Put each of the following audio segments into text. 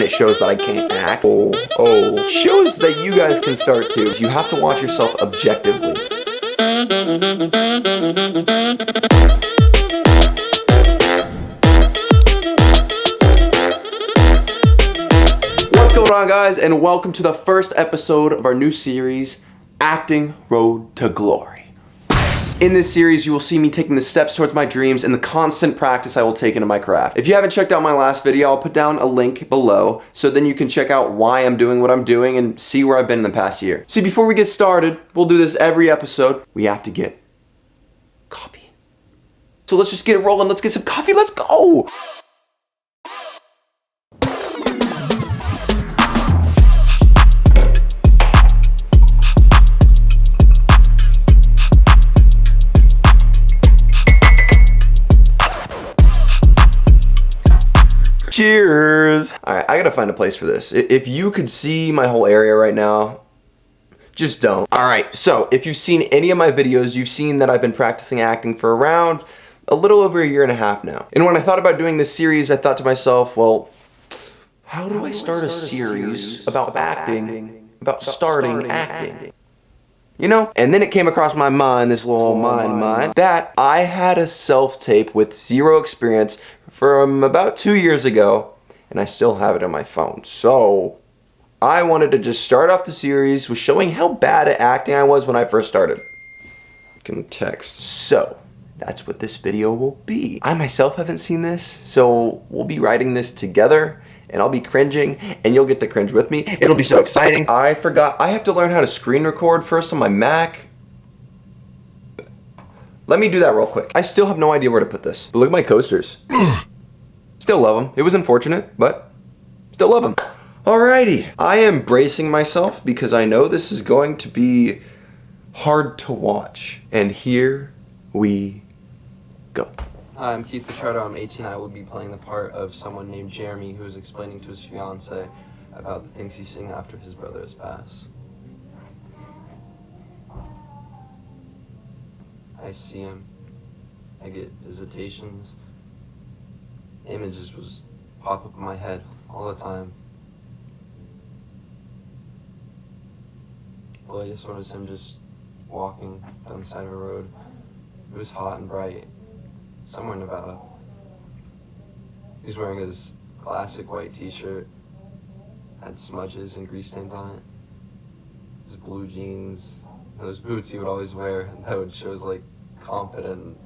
it shows that I can't act. Oh. Shows that you guys can start too. You have to watch yourself objectively. What's going on, guys, and welcome to the first episode of our new series, Acting Road to Glory. In this series, you will see me taking the steps towards my dreams and the constant practice I will take into my craft. If you haven't checked out my last video, I'll put down a link below so then you can check out why I'm doing what I'm doing and see where I've been in the past year. See, before we get started, we'll do this every episode. We have to get coffee. So let's just get it rolling. Let's get some coffee. Let's go. Cheers! Alright, I gotta find a place for this. If you could see my whole area right now, just don't. Alright, so if you've seen any of my videos, you've seen that I've been practicing acting for around a little over a year and a half now. And when I thought about doing this series, I thought to myself, well, how do I start a series about acting, about starting acting? You know? And then it came across my mind, this little mind of mine, that I had a self-tape with zero experience from about 2 years ago, and I still have it on my phone. So I wanted to just start off the series with showing how bad at acting I was when I first started. Context. So that's what this video will be. I myself haven't seen this, so we'll be writing this together. And I'll be cringing, and you'll get to cringe with me. It'll be so exciting. I forgot, I have to learn how to screen record first on my Mac. Let me do that real quick. I still have no idea where to put this. But look at my coasters. Still love them. It was unfortunate, but still love them. Alrighty. I am bracing myself because I know this is going to be hard to watch. And here we go. Hi, I'm Keith Pichardo. I'm 18. I will be playing the part of someone named Jeremy who is explaining to his fiance about the things he's seeing after his brother has passed. I see him. I get visitations. Images just pop up in my head all the time. Well, I just noticed him just walking down the side of a road. It was hot and bright. Somewhere in Nevada. He was wearing his classic white t-shirt, had smudges and grease stains on it. His blue jeans, those boots he would always wear that would show his like confident,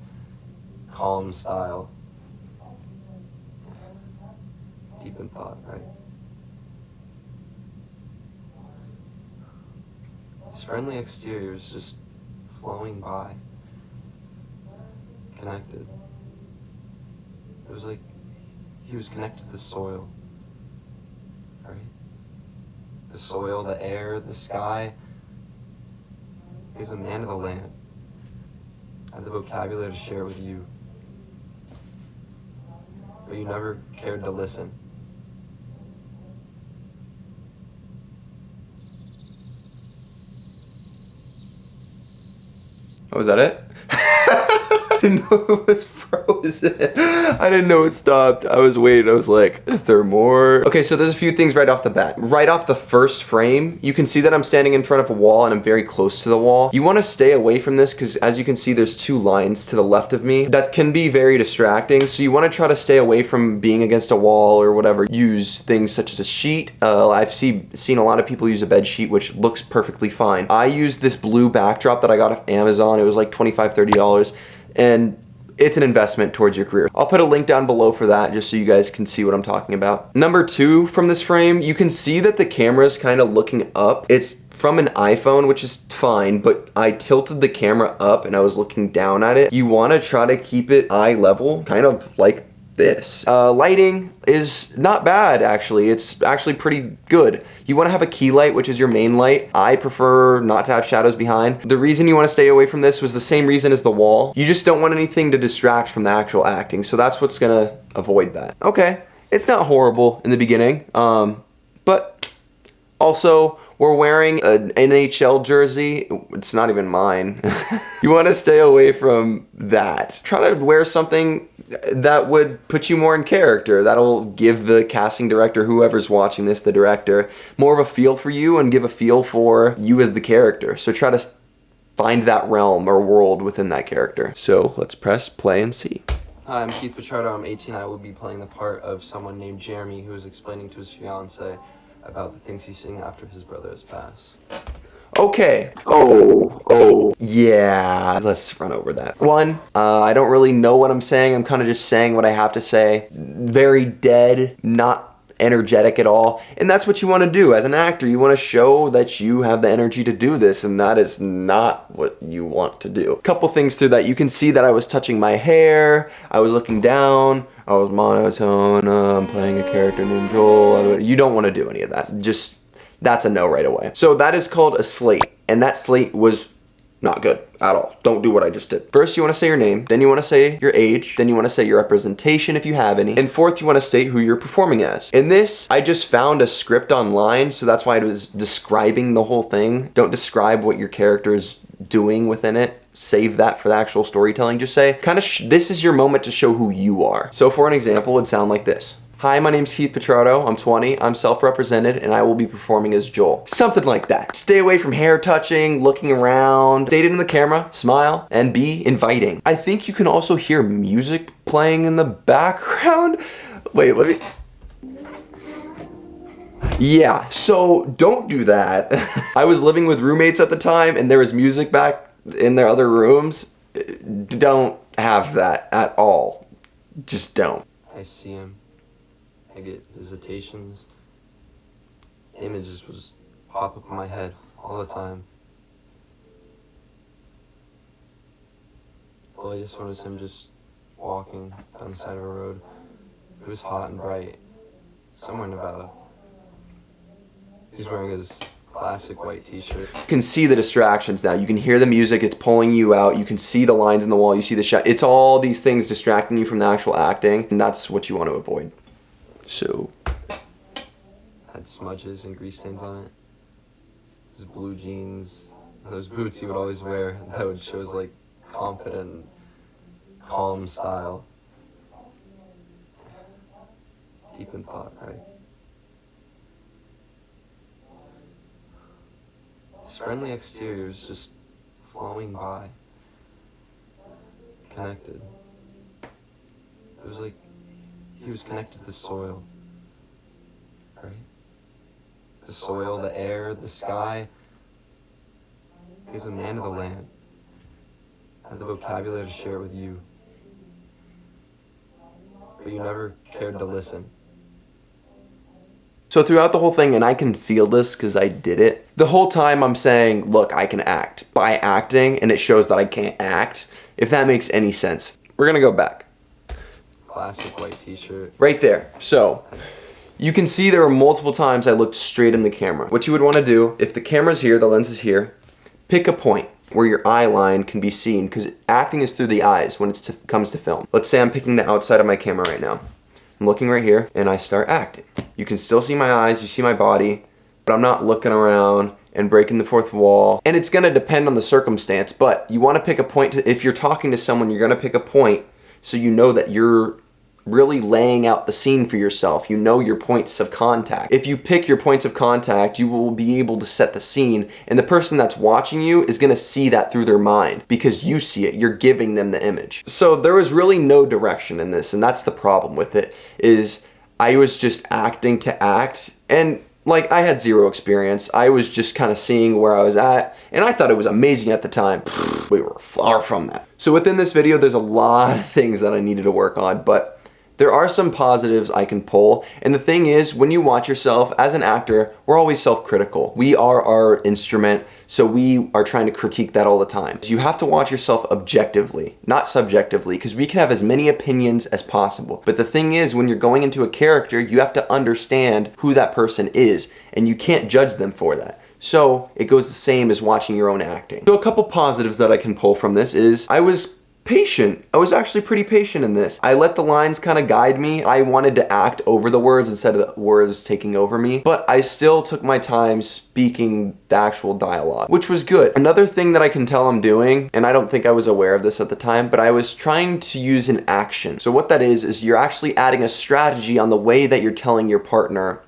calm style. Deep in thought, right? His friendly exterior was just flowing by, connected. It was like he was connected to the soil, right? The soil, the air, the sky. He was a man of the land. I had the vocabulary to share with you, but you never cared to listen. Oh, was that it? I didn't know it was frozen. I didn't know it stopped. I was waiting. I was like, is there more? Okay, so there's a few things right off the bat. Right off the first frame, you can see that I'm standing in front of a wall and I'm very close to the wall. You want to stay away from this because as you can see, there's two lines to the left of me. That can be very distracting. So you want to try to stay away from being against a wall or whatever. Use things such as a sheet. I've seen a lot of people use a bed sheet, which looks perfectly fine. I use this blue backdrop that I got off Amazon. It was like $25, $30. And it's an investment towards your career. I'll put a link down below for that just so you guys can see what I'm talking about. Number two, from this frame, you can see that the camera's kind of looking up. It's from an iPhone, which is fine, but I tilted the camera up and I was looking down at it. You want to try to keep it eye level, kind of like this. Lighting is not bad, actually. It's actually pretty good. You want to have a key light, which is your main light. I prefer not to have shadows behind. The reason you want to stay away from this was the same reason as the wall. You just don't want anything to distract from the actual acting, so that's what's gonna avoid that. Okay, it's not horrible in the beginning, but also or wearing an NHL jersey. It's not even mine. You want to stay away from that. Try to wear something that would put you more in character. That'll give the casting director, whoever's watching this, the director, more of a feel for you and give a feel for you as the character. So try to find that realm or world within that character. So let's press play and see. Hi, I'm Keith Pichardo. I'm 18. I will be playing the part of someone named Jeremy who is explaining to his fiance about the things he's seeing after his brother has passed. Okay. Yeah. Let's run over that. One, I don't really know what I'm saying. I'm kind of just saying what I have to say. Very dead, not energetic at all. And that's what you want to do as an actor. You want to show that you have the energy to do this, and that is not what you want to do. A couple things through that. You can see that I was touching my hair. I was looking down. I was monotone. I'm playing a character named Joel. You don't want to do any of that. Just, that's a no right away. So that is called a slate, and that slate was not good at all. Don't do what I just did. First, you want to say your name, then you want to say your age, then you want to say your representation if you have any, and fourth, you want to state who you're performing as. In this, I just found a script online, so that's why I was describing the whole thing. Don't describe what your character is doing within it. Save that for the actual storytelling. Just say, this is your moment to show who you are. So for an example, it would sound like this. Hi, my name's Keith Pichardo. I'm 20. I'm self-represented, and I will be performing as Joel. Something like that. Stay away from hair touching, looking around. Stay in the camera, smile, and be inviting. I think you can also hear music playing in the background. Wait, let me... Yeah, so don't do that. I was living with roommates at the time, and there was music back in their other rooms. Don't have that at all. Just don't. I see him. I get visitations. Images will just pop up in my head all the time. All I just noticed him just walking down the side of a road. It was hot and bright. Somewhere in Nevada. He's wearing his classic white t-shirt. You can see the distractions now. You can hear the music, it's pulling you out. You can see the lines in the wall, you see the shot. It's all these things distracting you from the actual acting, and that's what you want to avoid. So, had smudges and grease stains on it. His blue jeans, those boots he would always wear. That would show his like confident, calm style. Deep in thought, right? His friendly exterior is just flowing by. Connected. It was like he was connected to the soil, right? The soil, the air, the sky. He was a man of the land. Had the vocabulary to share it with you. But you never cared to listen. So throughout the whole thing, and I can feel this because I did it, the whole time I'm saying, look, I can act. By acting, and it shows that I can't act, if that makes any sense. We're gonna go back. Classic white t-shirt. Right there. So, you can see there were multiple times I looked straight in the camera. What you would want to do, if the camera's here, the lens is here, pick a point where your eye line can be seen, because acting is through the eyes when it comes to film. Let's say I'm picking the outside of my camera right now. I'm looking right here, and I start acting. You can still see my eyes, you see my body, but I'm not looking around and breaking the fourth wall. And it's gonna depend on the circumstance, but you wanna pick a point if you're talking to someone, you're gonna pick a point so you know that you're really laying out the scene for yourself. You know your points of contact. If you pick your points of contact, you will be able to set the scene, and the person that's watching you is gonna see that through their mind because you see it, you're giving them the image. So there was really no direction in this, and that's the problem with it, is I was just acting to act, and like I had zero experience. I was just kind of seeing where I was at, and I thought it was amazing at the time. We were far from that. So within this video, there's a lot of things that I needed to work on, but there are some positives I can pull, and the thing is, when you watch yourself as an actor, we're always self-critical. We are our instrument, so we are trying to critique that all the time. So you have to watch yourself objectively, not subjectively, because we can have as many opinions as possible. But the thing is, when you're going into a character, you have to understand who that person is, and you can't judge them for that. So it goes the same as watching your own acting. So a couple positives that I can pull from this is I was patient. I was actually pretty patient in this. I let the lines kind of guide me. I wanted to act over the words instead of the words taking over me, but I still took my time speaking the actual dialogue, which was good. Another thing that I can tell I'm doing, and I don't think I was aware of this at the time, but I was trying to use an action. So what that is you're actually adding a strategy on the way that you're telling your partner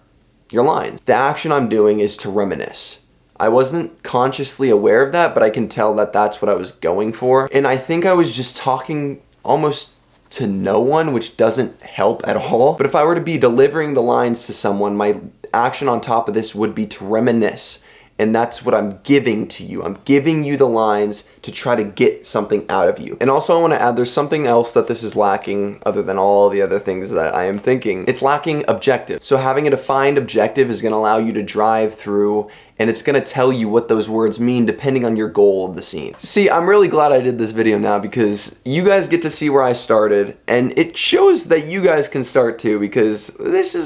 your lines. The action I'm doing is to reminisce. I wasn't consciously aware of that, but I can tell that that's what I was going for. And I think I was just talking almost to no one, which doesn't help at all. But if I were to be delivering the lines to someone, my action on top of this would be to reminisce. And that's what I'm giving to you. I'm giving you the lines to try to get something out of you. And also I want to add, there's something else that this is lacking other than all the other things that I am thinking. It's lacking objective. So having a defined objective is going to allow you to drive through, and it's going to tell you what those words mean depending on your goal of the scene. See, I'm really glad I did this video now because you guys get to see where I started, and it shows that you guys can start too, because this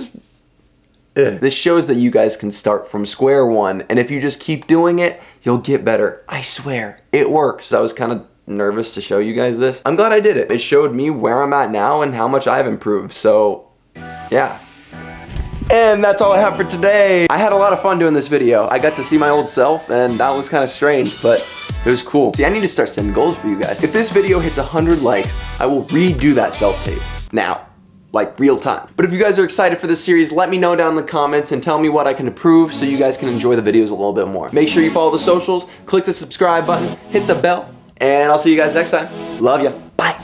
shows that you guys can start from square one, and if you just keep doing it, you'll get better. I swear, it works. I was kind of nervous to show you guys this. I'm glad I did it. It showed me where I'm at now and how much I've improved, so yeah. And that's all I have for today. I had a lot of fun doing this video. I got to see my old self, and that was kind of strange, but it was cool. See, I need to start setting goals for you guys. If this video hits 100 likes, I will redo that self-tape. Now. Like real time. But if you guys are excited for this series, let me know down in the comments and tell me what I can improve so you guys can enjoy the videos a little bit more. Make sure you follow the socials, click the subscribe button, hit the bell, and I'll see you guys next time. Love ya. Bye.